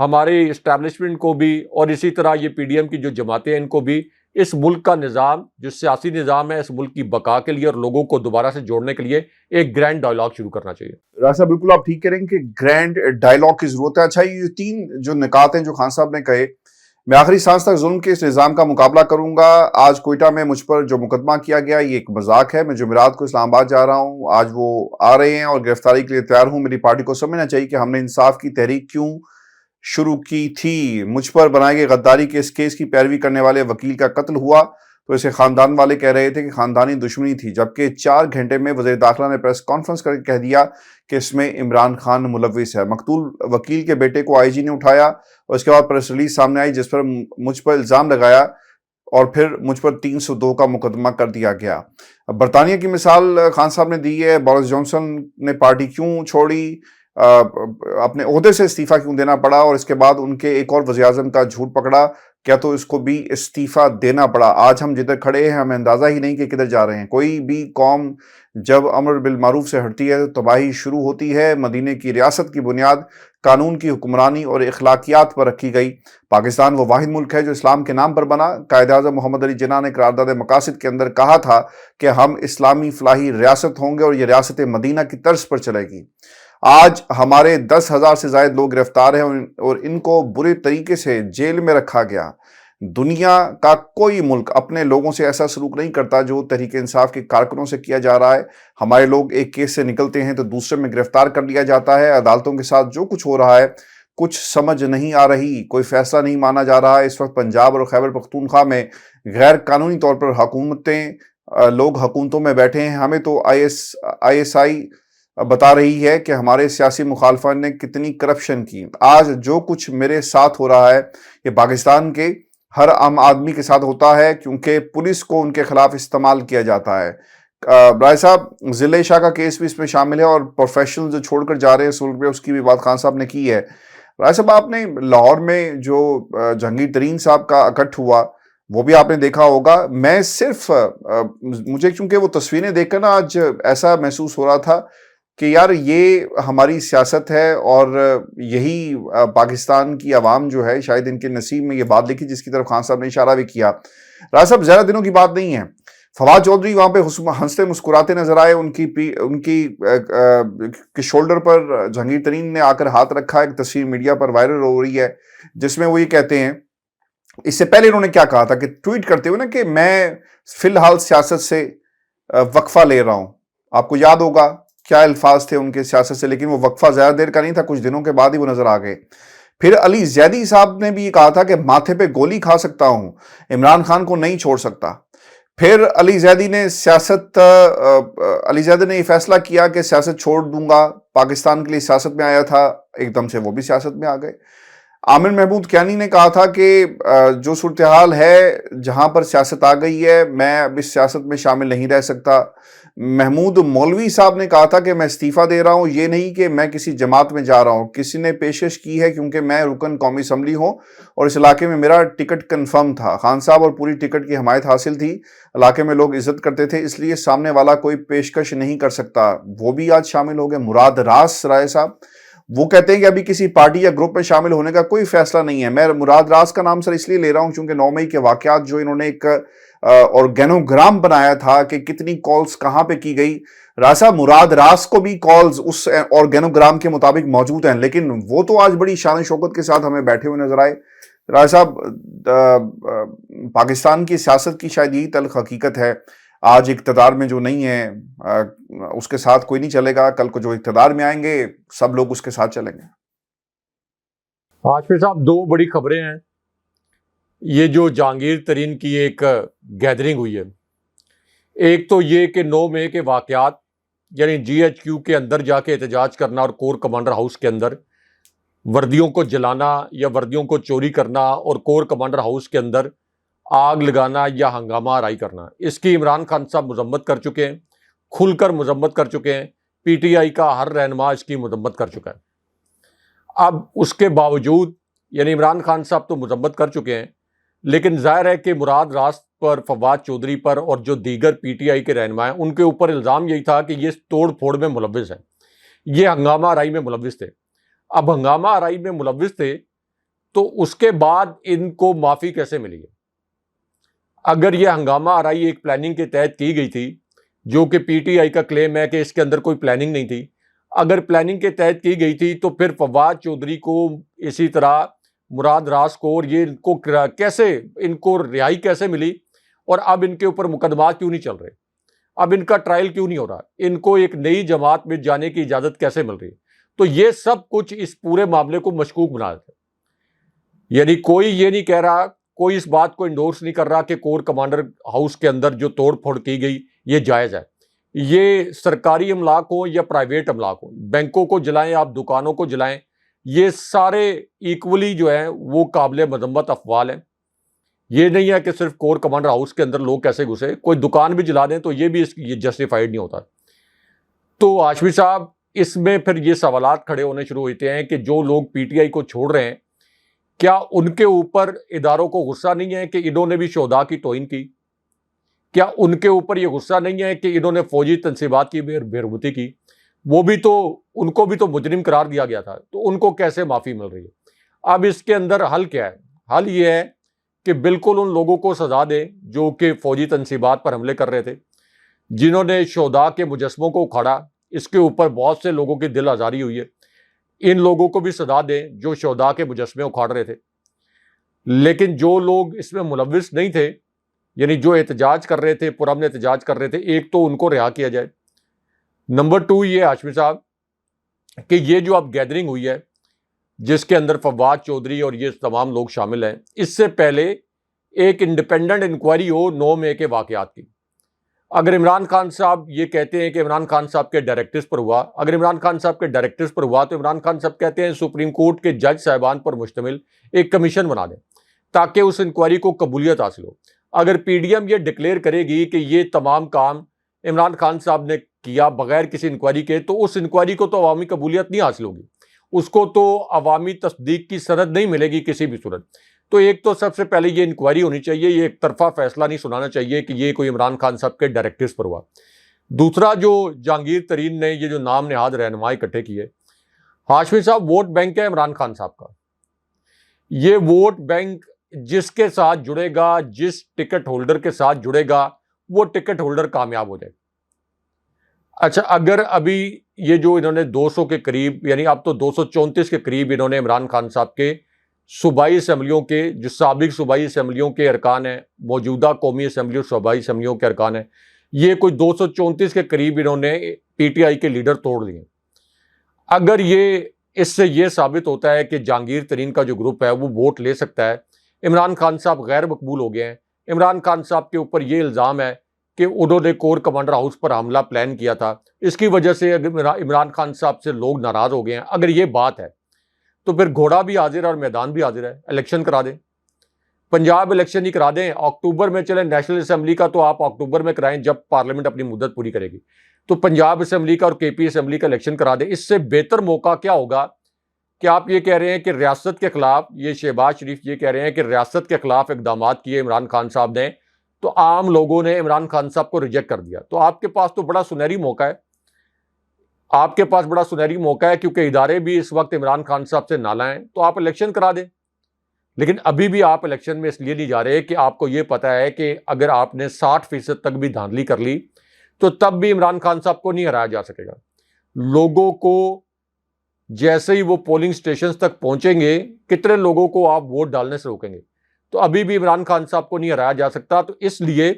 ہمارے اسٹیبلشمنٹ کو بھی، اور اسی طرح یہ پی ڈی ایم کی جو جماعتیں ہیں ان کو بھی اس ملک کا نظام جو سیاسی نظام ہے اس ملک کی بقا کے لیے اور لوگوں کو دوبارہ سے جوڑنے کے لیے ایک گرینڈ ڈائلاگ شروع کرنا چاہیے. راجہ صاحب بالکل آپ ٹھیک کہہ رہے ہیں کہ گرینڈ ڈائلاگ کی ضرورت ہے. اچھا یہ تین جو نکات ہیں جو خان صاحب نے کہے، میں آخری سانس تک ظلم کے اس نظام کا مقابلہ کروں گا. آج کوئٹہ میں مجھ پر جو مقدمہ کیا گیا یہ ایک مذاق ہے. میں جمعرات کو اسلام آباد جا رہا ہوں، آج وہ آ رہے ہیں اور گرفتاری کے لیے تیار ہوں. میری پارٹی کو سمجھنا چاہیے کہ ہم نے انصاف کی تحریک کیوں شروع کی تھی. مجھ پر بنائے گئے غداری کے اس کیس کی پیروی کرنے والے وکیل کا قتل ہوا تو اسے خاندان والے کہہ رہے تھے کہ خاندانی دشمنی تھی، جبکہ 4 گھنٹے میں وزیر داخلہ نے پریس کانفرنس کر کے کہہ دیا کہ اس میں عمران خان ملوث ہے. مقتول وکیل کے بیٹے کو آئی جی نے اٹھایا اور اس کے بعد پریس ریلیز سامنے آئی جس پر مجھ پر الزام لگایا اور پھر مجھ پر 302 کا مقدمہ کر دیا گیا. برطانیہ کی مثال خان صاحب نے دی ہے. بورس جانسن نے پارٹی کیوں چھوڑی، اپنے عہدے سے استعفیٰ کیوں دینا پڑا، اور اس کے بعد ان کے ایک اور وزیر اعظم کا جھوٹ پکڑا، کیا تو اس کو بھی استعفیٰ دینا پڑا. آج ہم جدھر کھڑے ہیں ہمیں اندازہ ہی نہیں کہ کدھر جا رہے ہیں. کوئی بھی قوم جب امر بالمعروف سے ہٹتی ہے تو تباہی شروع ہوتی ہے. مدینے کی ریاست کی بنیاد قانون کی حکمرانی اور اخلاقیات پر رکھی گئی. پاکستان وہ واحد ملک ہے جو اسلام کے نام پر بنا. قائد اعظم محمد علی جناح نے قرارداد مقاصد کے اندر کہا تھا کہ ہم اسلامی فلاحی ریاست ہوں گے اور یہ ریاست مدینہ کی طرز پر چلے گی. آج ہمارے 10,000 سے زائد لوگ گرفتار ہیں اور ان کو برے طریقے سے جیل میں رکھا گیا. دنیا کا کوئی ملک اپنے لوگوں سے ایسا سلوک نہیں کرتا جو تحریک انصاف کے کارکنوں سے کیا جا رہا ہے. ہمارے لوگ ایک کیس سے نکلتے ہیں تو دوسرے میں گرفتار کر لیا جاتا ہے. عدالتوں کے ساتھ جو کچھ ہو رہا ہے کچھ سمجھ نہیں آ رہی، کوئی فیصلہ نہیں مانا جا رہا ہے. اس وقت پنجاب اور خیبر پختونخوا میں غیر قانونی طور پر لوگ حکومتوں میں بیٹھے ہیں. ہمیں تو آئی ایس آئی بتا رہی ہے کہ ہمارے سیاسی مخالفان نے کتنی کرپشن کی. آج جو کچھ میرے ساتھ ہو رہا ہے یہ پاکستان کے ہر عام آدمی کے ساتھ ہوتا ہے کیونکہ پولیس کو ان کے خلاف استعمال کیا جاتا ہے. رائے صاحب ضلع شاہ کا کیس بھی اس میں شامل ہے اور پروفیشنل جو چھوڑ کر جا رہے ہیں سلک پہ، اس کی بھی بات خان صاحب نے کی ہے. رائے صاحب آپ نے لاہور میں جو جہانگیر ترین صاحب کا اکٹھ ہوا وہ بھی آپ نے دیکھا ہوگا. میں صرف مجھے چونکہ وہ تصویریں دیکھ کر نا آج ایسا محسوس ہو رہا تھا کہ یار یہ ہماری سیاست ہے اور یہی پاکستان کی عوام جو ہے شاید ان کے نصیب میں یہ بات لکھی جس کی طرف خان صاحب نے اشارہ بھی کیا. راج صاحب زیادہ دنوں کی بات نہیں ہے، فواد چودھری وہاں پہ ہنستے مسکراتے نظر آئے. ان کی شولڈر پر جہانگیر ترین نے آ کر ہاتھ رکھا. ایک تصویر میڈیا پر وائرل ہو رہی ہے جس میں وہ یہ کہتے ہیں، اس سے پہلے انہوں نے کیا کہا تھا کہ ٹویٹ کرتے ہوئے نا کہ میں فی الحال سیاست سے وقفہ لے رہا ہوں. آپ کو یاد ہوگا کیا الفاظ تھے ان کے سیاست سے، لیکن وہ وقفہ زیادہ دیر کا نہیں تھا، کچھ دنوں کے بعد ہی وہ نظر آ گئے. پھر علی زیدی صاحب نے بھی یہ کہا تھا کہ ماتھے پہ گولی کھا سکتا ہوں، عمران خان کو نہیں چھوڑ سکتا. پھر علی زیدی نے یہ فیصلہ کیا کہ سیاست چھوڑ دوں گا، پاکستان کے لیے سیاست میں آیا تھا، ایک دم سے وہ بھی سیاست میں آ گئے. عامر محمود کیانی نے کہا تھا کہ جو صورتحال ہے جہاں پر سیاست آ گئی ہے میں اب اس سیاست میں شامل نہیں رہ سکتا. محمود مولوی صاحب نے کہا تھا کہ میں استعفیٰ دے رہا ہوں، یہ نہیں کہ میں کسی جماعت میں جا رہا ہوں. کسی نے پیشکش کی ہے کیونکہ میں رکن قومی اسمبلی ہوں اور اس علاقے میں میرا ٹکٹ کنفرم تھا. خان صاحب اور پوری ٹکٹ کی حمایت حاصل تھی، علاقے میں لوگ عزت کرتے تھے، اس لیے سامنے والا کوئی پیشکش نہیں کر سکتا. وہ بھی آج شامل ہو گئے. مراد راس رائے صاحب وہ کہتے ہیں کہ ابھی کسی پارٹی یا گروپ میں شامل ہونے کا کوئی فیصلہ نہیں ہے. میں مراد راس کا نام سر اس لیے لے رہا ہوں کیونکہ 9 مئی کے واقعات جو انہوں نے ایک آرگینوگرام بنایا تھا کہ کتنی کالز کہاں پہ کی گئی. راجہ مراد راس کو بھی کالز اس آرگینوگرام کے مطابق موجود ہیں، لیکن وہ تو آج بڑی شان و شوکت کے ساتھ ہمیں بیٹھے ہوئے نظر آئے. راج صاحب پاکستان کی سیاست کی شاید یہی تلخ حقیقت ہے، آج اقتدار میں جو نہیں ہے اس کے ساتھ کوئی نہیں چلے گا، کل کو جو اقتدار میں آئیں گے سب لوگ اس کے ساتھ چلیں گے. حافظ صاحب 2 بڑی خبریں ہیں. یہ جو جہانگیر ترین کی ایک گیدرنگ ہوئی ہے، ایک تو یہ کہ 9 مئی کے واقعات یعنی جی ایچ کیو کے اندر جا کے احتجاج کرنا اور کور کمانڈر ہاؤس کے اندر وردیوں کو جلانا یا وردیوں کو چوری کرنا اور کور کمانڈر ہاؤس کے اندر آگ لگانا یا ہنگامہ آرائی کرنا، اس کی عمران خان صاحب مذمت کر چکے ہیں، کھل کر مذمت کر چکے ہیں. پی ٹی آئی کا ہر رہنما اس کی مذمت کر چکا ہے. اب اس کے باوجود یعنی عمران خان صاحب تو مذمت کر چکے ہیں، لیکن ظاہر ہے کہ مراد راست پر، فواد چودھری پر اور جو دیگر پی ٹی آئی کے رہنما ہیں ان کے اوپر الزام یہی تھا کہ یہ توڑ پھوڑ میں ملوث ہیں، یہ ہنگامہ آرائی میں ملوث تھے۔ اب ہنگامہ آرائی میں ملوث تھے تو اس کے بعد ان کو معافی کیسے ملی ہے؟ اگر یہ ہنگامہ آرائی ایک پلاننگ کے تحت کی گئی تھی، جو کہ پی ٹی آئی کا کلیم ہے کہ اس کے اندر کوئی پلاننگ نہیں تھی، اگر پلاننگ کے تحت کی گئی تھی تو پھر فواد چودھری کو، اسی طرح مراد راست کو، اور یہ ان کو کیسے، ان کو رہائی کیسے ملی، اور اب ان کے اوپر مقدمات کیوں نہیں چل رہے، اب ان کا ٹرائل کیوں نہیں ہو رہا، ان کو ایک نئی جماعت میں جانے کی اجازت کیسے مل رہی ہے؟ تو یہ سب کچھ اس پورے معاملے کو مشکوک بنا دیتا ہے۔ یعنی کوئی یہ نہیں کہہ رہا، کوئی اس بات کو انڈورس نہیں کر رہا کہ کور کمانڈر ہاؤس کے اندر جو توڑ پھوڑ کی گئی یہ جائز ہے۔ یہ سرکاری املاک ہوں یا پرائیویٹ املاک ہوں، بینکوں کو جلائیں آپ، دکانوں کو جلائیں، یہ سارے ایکولی جو ہیں وہ قابل مذمت افعال ہیں۔ یہ نہیں ہے کہ صرف کور کمانڈر ہاؤس کے اندر لوگ کیسے گھسے، کوئی دکان بھی جلا دیں تو یہ بھی یہ جسٹیفائیڈ نہیں ہوتا۔ تو ہاشمی صاحب، اس میں پھر یہ سوالات کھڑے ہونے شروع ہوتے ہیں کہ جو لوگ پی ٹی آئی کو چھوڑ رہے ہیں، کیا ان کے اوپر اداروں کو غصہ نہیں ہے کہ انہوں نے بھی شہداء کی توہین کی؟ کیا ان کے اوپر یہ غصہ نہیں ہے کہ انہوں نے فوجی تنصیبات کی بے رغبتی کی؟ وہ بھی تو، ان کو بھی تو مجرم قرار دیا گیا تھا، تو ان کو کیسے معافی مل رہی ہے؟ اب اس کے اندر حل کیا ہے؟ حل یہ ہے کہ بالکل ان لوگوں کو سزا دے جو کہ فوجی تنصیبات پر حملے کر رہے تھے، جنہوں نے شہداء کے مجسموں کو اکھاڑا، اس کے اوپر بہت سے لوگوں کی دل آزاری ہوئی ہے، ان لوگوں کو بھی سزا دیں جو شہداء کے مجسمے اکھاڑ رہے تھے۔ لیکن جو لوگ اس میں ملوث نہیں تھے، یعنی جو احتجاج کر رہے تھے، پرامن احتجاج کر رہے تھے، ایک تو ان کو رہا کیا جائے۔ نمبر 2 یہ ہاشمی صاحب کہ یہ جو اب گیدرنگ ہوئی ہے جس کے اندر فواد چودھری اور یہ تمام لوگ شامل ہیں، اس سے پہلے ایک انڈیپینڈنٹ انکوائری ہو 9 مئی کے واقعات کی۔ اگر عمران خان صاحب یہ کہتے ہیں کہ عمران خان صاحب کے ڈائریکٹرز پر ہوا، اگر عمران خان صاحب کے ڈائریکٹرز پر ہوا تو عمران خان صاحب کہتے ہیں سپریم کورٹ کے جج صاحبان پر مشتمل ایک کمیشن بنا دیں تاکہ اس انکوائری کو قبولیت حاصل ہو۔ اگر پی ڈی ایم یہ ڈکلیئر کرے گی کہ یہ تمام کام عمران خان صاحب نے کیا بغیر کسی انکوائری کے، تو اس انکوائری کو تو عوامی قبولیت نہیں حاصل ہوگی، اس کو تو عوامی تصدیق کی سند نہیں ملے گی کسی بھی صورت۔ تو ایک تو سب سے پہلے یہ انکوائری ہونی چاہیے، یہ ایک طرفہ فیصلہ نہیں سنانا چاہیے کہ یہ کوئی عمران خان صاحب کے ڈائریکٹرز پر ہوا۔ دوسرا، جو جہانگیر ترین نے یہ جو نام نہاد رہنما اکٹھے کیے، ہاشمی صاحب ووٹ بینک ہے عمران خان صاحب کا، یہ ووٹ بینک جس کے ساتھ جڑے گا، جس ٹکٹ ہولڈر کے ساتھ جڑے گا، وہ ٹکٹ ہولڈر کامیاب ہو جائے۔ اچھا، اگر ابھی یہ جو انہوں نے 200 کے قریب، یعنی اب تو 234 کے قریب انہوں نے عمران خان صاحب کے صوبائی اسمبلیوں کے، جو سابق صوبائی اسمبلیوں کے ارکان ہیں، موجودہ قومی اسمبلی اور صوبائی اسمبلیوں کے ارکان ہیں، یہ کوئی 234 کے قریب انہوں نے پی ٹی آئی کے لیڈر توڑ لیے۔ اگر یہ اس سے یہ ثابت ہوتا ہے کہ جہانگیر ترین کا جو گروپ ہے وہ ووٹ لے سکتا ہے، عمران خان صاحب غیر مقبول ہو گئے ہیں، عمران خان صاحب کے اوپر یہ الزام ہے کہ انہوں نے کور کمانڈر ہاؤس پر حملہ پلان کیا تھا، اس کی وجہ سے عمران خان صاحب سے لوگ ناراض ہو گئے ہیں، اگر یہ بات ہے تو پھر گھوڑا بھی حاضر ہے اور میدان بھی حاضر ہے، الیکشن کرا دیں، پنجاب الیکشن ہی کرا دیں، اکتوبر میں چلیں، نیشنل اسمبلی کا تو آپ اکتوبر میں کرائیں جب پارلیمنٹ اپنی مدت پوری کرے گی، تو پنجاب اسمبلی کا اور کے پی اسمبلی کا الیکشن کرا دیں۔ اس سے بہتر موقع کیا ہوگا کہ آپ یہ کہہ رہے ہیں کہ ریاست کے خلاف، یہ شہباز شریف یہ کہہ رہے ہیں کہ ریاست کے خلاف اقدامات کیے عمران خان صاحب نے، تو عام لوگوں نے عمران خان صاحب کو ریجیکٹ کر دیا، تو آپ کے پاس تو بڑا سنہری موقع ہے، آپ کے پاس بڑا سنہری موقع ہے، کیونکہ ادارے بھی اس وقت عمران خان صاحب سے نالاں ہیں، تو آپ الیکشن کرا دیں۔ لیکن ابھی بھی آپ الیکشن میں اس لیے نہیں جا رہے کہ آپ کو یہ پتا ہے کہ اگر آپ نے 60% تک بھی دھاندلی کر لی تو تب بھی عمران خان صاحب کو نہیں ہرایا جا سکے گا۔ لوگوں کو جیسے ہی وہ پولنگ سٹیشنز تک پہنچیں گے، کتنے لوگوں کو آپ ووٹ ڈالنے سے روکیں گے؟ تو ابھی بھی عمران خان صاحب کو نہیں ہرایا جا سکتا۔ تو اس لیے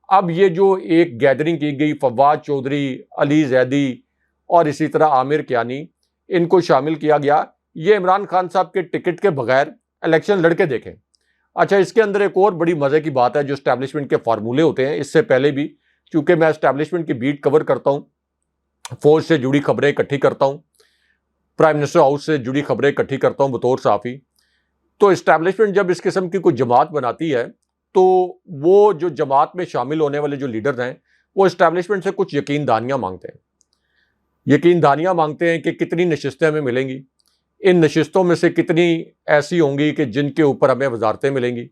اب یہ جو ایک گیدرنگ کی گئی، فواد چودھری، علی زیدی اور اسی طرح عامر کیانی، ان کو شامل کیا گیا، یہ عمران خان صاحب کے ٹکٹ کے بغیر الیکشن لڑ کے دیکھیں۔ اچھا، اس کے اندر ایک اور بڑی مزے کی بات ہے، جو اسٹیبلشمنٹ کے فارمولے ہوتے ہیں، اس سے پہلے بھی، چونکہ میں اسٹیبلشمنٹ کی بیٹ کور کرتا ہوں، فوج سے جڑی خبریں اکٹھی کرتا ہوں، پرائم منسٹر ہاؤس سے جڑی خبریں اکٹھی کرتا ہوں بطور صحافی، تو اسٹیبلشمنٹ جب اس قسم کی کوئی جماعت بناتی ہے تو وہ جو جماعت میں شامل ہونے والے جو لیڈرز ہیں، وہ اسٹیبلشمنٹ سے کچھ یقین دہانیاں مانگتے ہیں، یقین دہانیاں مانگتے ہیں کہ کتنی نشستیں ہمیں ملیں گی، ان نشستوں میں سے کتنی ایسی ہوں گی کہ جن کے اوپر ہمیں وزارتیں ملیں گی.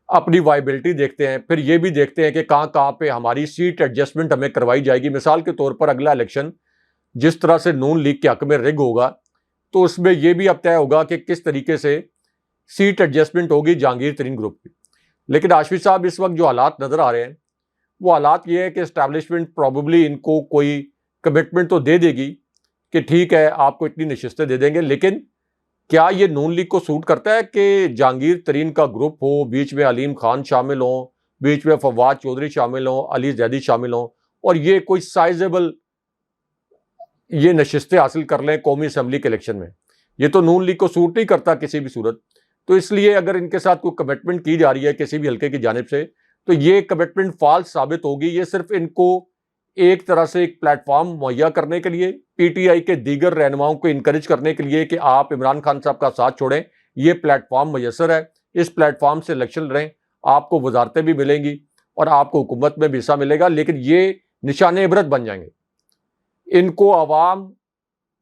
اپنی وائبلٹی دیکھتے ہیں, پھر یہ بھی دیکھتے ہیں کہ کہاں کہاں پہ ہماری سیٹ ایڈجسٹمنٹ ہمیں کروائی جائے گی. مثال کے طور پر اگلا الیکشن جس طرح سے نون لیگ کے حق میں رگ ہوگا تو اس میں یہ بھی اب طے ہوگا کہ کس طریقے سے سیٹ ایڈجسٹمنٹ ہوگی جہانگیر ترین گروپ کی. لیکن ہاشمی صاحب اس وقت جو حالات نظر آ رہے ہیں وہ حالات یہ ہے کہ اسٹیبلشمنٹ پروبیبلی ان کو کوئی کمٹمنٹ تو دے دے گی کہ ٹھیک ہے آپ کو اتنی نشستیں دے دیں گے, لیکن کیا یہ نون لیگ کو سوٹ کرتا ہے کہ جہانگیر ترین کا گروپ ہو, بیچ میں علیم خان شامل ہوں, بیچ میں فواد چودھری شامل ہوں, علی زیدی شامل ہوں, اور یہ کوئی سائزیبل یہ نشستیں حاصل کر لیں قومی اسمبلی کے الیکشن میں؟ یہ تو نون لیگ کو سوٹ نہیں کرتا کسی بھی صورت. تو اس لیے اگر ان کے ساتھ کوئی کمٹمنٹ کی جا رہی ہے کسی بھی حلقے کی جانب سے تو یہ کمٹمنٹ فالس ثابت ہوگی. یہ صرف ان کو ایک طرح سے ایک پلیٹ فارم مہیا کرنے کے لیے, پی ٹی آئی کے دیگر رہنماؤں کو انکریج کرنے کے لیے کہ آپ عمران خان صاحب کا ساتھ چھوڑیں, یہ پلیٹ فارم میسر ہے, اس پلیٹ فارم سے الیکشن لڑیں, آپ کو وزارتیں بھی ملیں گی اور آپ کو حکومت میں بھی حصہ ملے گا. لیکن یہ نشان عبرت بن جائیں گے, ان کو عوام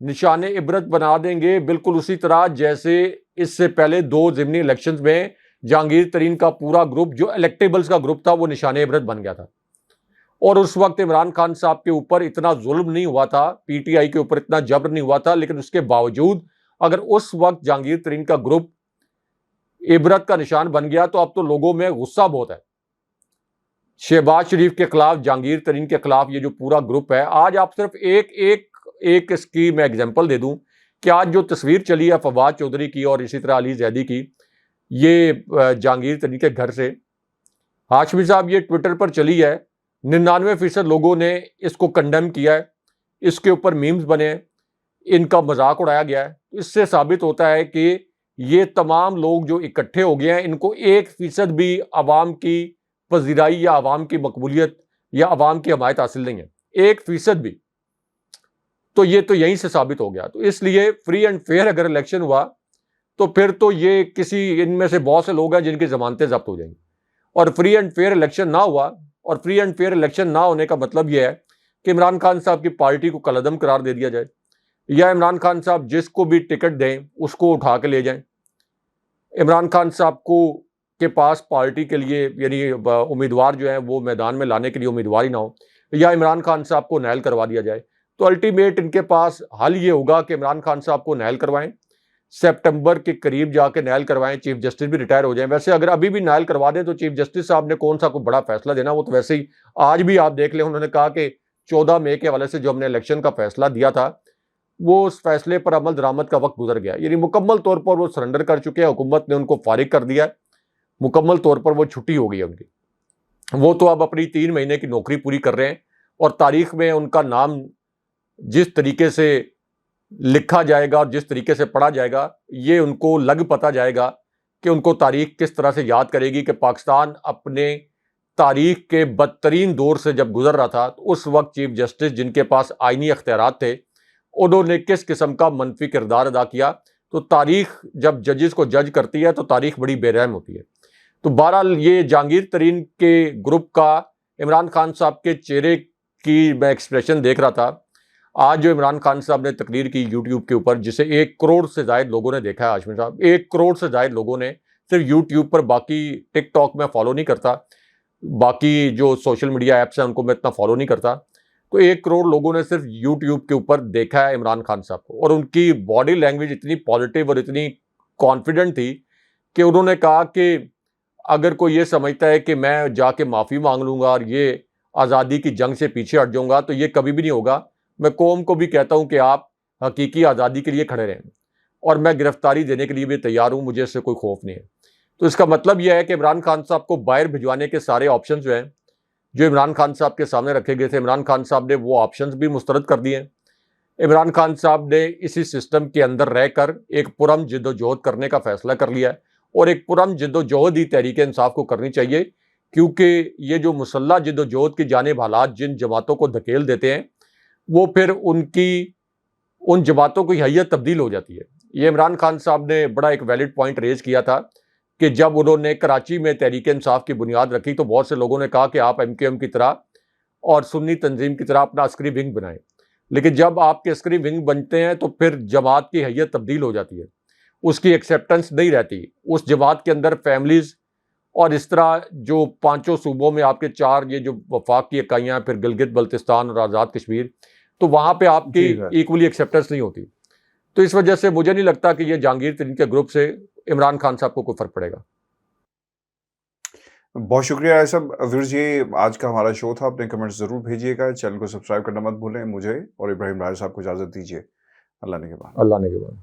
نشان عبرت بنا دیں گے, بالکل اسی طرح جیسے اس سے پہلے 2 ضمنی الیکشنز میں جہانگیر ترین کا پورا گروپ جو الیکٹیبلز کا گروپ تھا وہ نشان عبرت بن گیا تھا. اور اس وقت عمران خان صاحب کے اوپر اتنا ظلم نہیں ہوا تھا, پی ٹی آئی کے اوپر اتنا جبر نہیں ہوا تھا, لیکن اس کے باوجود اگر اس وقت جہانگیر ترین کا گروپ عبرت کا نشان بن گیا تو اب تو لوگوں میں غصہ بہت ہے. شہباز شریف کے خلاف, جہانگیر ترین کے خلاف یہ جو پورا گروپ ہے, آج آپ صرف ایک اس کی میں اگزامپل دے دوں کہ آج جو تصویر چلی ہے فواد چودھری کی اور اسی طرح علی زیدی کی, یہ جہانگیر ترین کے گھر سے, ہاشمی صاحب یہ ٹویٹر پر چلی ہے, 99% لوگوں نے اس کو کنڈیم کیا ہے, اس کے اوپر میمز بنے ہیں, ان کا مذاق اڑایا گیا ہے. اس سے ثابت ہوتا ہے کہ یہ تمام لوگ جو اکٹھے ہو گئے ہیں ان کو 1% بھی عوام کی پذیرائی یا عوام کی مقبولیت یا عوام کی حمایت حاصل نہیں ہے, 1% بھی. تو یہ تو یہیں سے ثابت ہو گیا. تو اس لیے فری اینڈ فیئر اگر الیکشن ہوا تو پھر تو یہ کسی ان میں سے بہت سے لوگ ہیں جن کی ضمانتیں ضبط ہو جائیں گی. اور فری اینڈ فیئر الیکشن نہ ہوا, اور فری اینڈ فیئر الیکشن نہ ہونے کا مطلب یہ ہے کہ عمران خان صاحب کی پارٹی کو کالعدم قرار دے دیا جائے, یا عمران خان صاحب جس کو بھی ٹکٹ دیں اس کو اٹھا کے لے جائیں. عمران خان صاحب کو کے پاس پارٹی کے لیے یعنی امیدوار جو ہیں وہ میدان میں لانے کے لیے امیدوار ہی نہ ہو, یا عمران خان صاحب کو نائل کروا دیا جائے. تو الٹیمیٹ ان کے پاس حل یہ ہوگا کہ عمران خان صاحب کو نائل کروائیں, سپٹمبر کے قریب جا کے نائل کروائیں, چیف جسٹس بھی ریٹائر ہو جائیں. ویسے اگر ابھی بھی نائل کروا دیں تو چیف جسٹس صاحب نے کون سا کوئی بڑا فیصلہ دینا, وہ تو ویسے ہی آج بھی آپ دیکھ لیں انہوں نے کہا کہ 14 مئی کے حوالے سے جو ہم نے الیکشن کا فیصلہ دیا تھا وہ اس فیصلے پر عمل درآمد کا وقت گزر گیا, یعنی مکمل طور پر وہ سرنڈر کر چکے ہیں, حکومت نے ان کو فارغ کر دیا, مکمل طور پر وہ چھٹی ہو گئی ہے ان کی. وہ تو اب اپنی 3 مہینے کی نوکری پوری کر رہے ہیں, اور تاریخ میں ان کا نام جس طریقے سے لکھا جائے گا اور جس طریقے سے پڑھا جائے گا یہ ان کو لگ پتا جائے گا کہ ان کو تاریخ کس طرح سے یاد کرے گی کہ پاکستان اپنے تاریخ کے بدترین دور سے جب گزر رہا تھا تو اس وقت چیف جسٹس جن کے پاس آئینی اختیارات تھے انہوں نے کس قسم کا منفی کردار ادا کیا. تو تاریخ جب ججز کو جج کرتی ہے تو تاریخ بڑی بے رحم ہوتی ہے. تو بہرحال یہ جہانگیر ترین کے گروپ کا عمران خان صاحب کے چہرے کی میں ایکسپریشن دیکھ رہا تھا. آج جو عمران خان صاحب نے تقریر کی یوٹیوب کے اوپر جسے 1 کروڑ سے زائد لوگوں نے دیکھا ہے, ہاشمی صاحب 1 کروڑ سے زائد لوگوں نے صرف یوٹیوب پر, باقی ٹک ٹاک میں فالو نہیں کرتا, باقی جو سوشل میڈیا ایپس ہیں ان کو میں اتنا فالو نہیں کرتا, تو 1 کروڑ لوگوں نے صرف یوٹیوب کے اوپر دیکھا ہے عمران خان صاحب کو, اور ان کی باڈی لینگویج اتنی پازیٹیو اور اتنی کانفیڈنٹ تھی کہ انہوں نے کہا کہ اگر کوئی یہ سمجھتا ہے کہ میں جا کے معافی مانگ لوں گا اور یہ آزادی کی جنگ سے پیچھے ہٹ جاؤں گا تو یہ کبھی بھی نہیں ہوگا. میں قوم کو بھی کہتا ہوں کہ آپ حقیقی آزادی کے لیے کھڑے رہیں, اور میں گرفتاری دینے کے لیے بھی تیار ہوں, مجھے اس سے کوئی خوف نہیں ہے. تو اس کا مطلب یہ ہے کہ عمران خان صاحب کو باہر بھجوانے کے سارے آپشنز جو ہیں جو عمران خان صاحب کے سامنے رکھے گئے تھے, عمران خان صاحب نے وہ آپشنز بھی مسترد کر دیے ہیں. عمران خان صاحب نے اسی سسٹم کے اندر رہ کر ایک پرم جد و جہد کرنے کا فیصلہ کر لیا ہے, اور ایک پرم جد و جہد ہی تحریک انصاف کو کرنی چاہیے, کیونکہ یہ جو مسلح جد و جہد کی جانب حالات جن جماعتوں کو دھکیل دیتے ہیں وہ پھر ان جماعتوں کی حیت تبدیل ہو جاتی ہے. یہ عمران خان صاحب نے بڑا ایک ویلڈ پوائنٹ ریز کیا تھا کہ جب انہوں نے کراچی میں تحریک انصاف کی بنیاد رکھی تو بہت سے لوگوں نے کہا کہ آپ ایم کیو ایم کی طرح اور سنی تنظیم کی طرح اپنا عسکری ونگ بنائیں. لیکن جب آپ کے عسکری ونگ بنتے ہیں تو پھر جماعت کی حیت تبدیل ہو جاتی ہے، اس کی ایکسیپٹنس نہیں رہتی، اس جماعت کے اندر فیملیز اور اس طرح جو 5 صوبوں میں آپ کے 4 یہ جو وفاق کی اکائیاں پھر گلگت بلتستان اور آزاد کشمیر، تو وہاں پہ آپ کی ایکولی ایکسیپٹنس نہیں ہوتی. تو اس وجہ سے مجھے نہیں لگتا کہ یہ جہانگیر ترین کے گروپ سے عمران خان صاحب کو کوئی فرق پڑے گا. بہت شکریہ ایسا ویورز، یہ آج کا ہمارا شو تھا. اپنے کمنٹس ضرور بھیجیے گا، چینل کو سبسکرائب کرنا مت بھولیں. مجھے اور ابراہیم راہل صاحب کو اجازت دیجیے. اللہ نگہبان. اللہ نگہبان.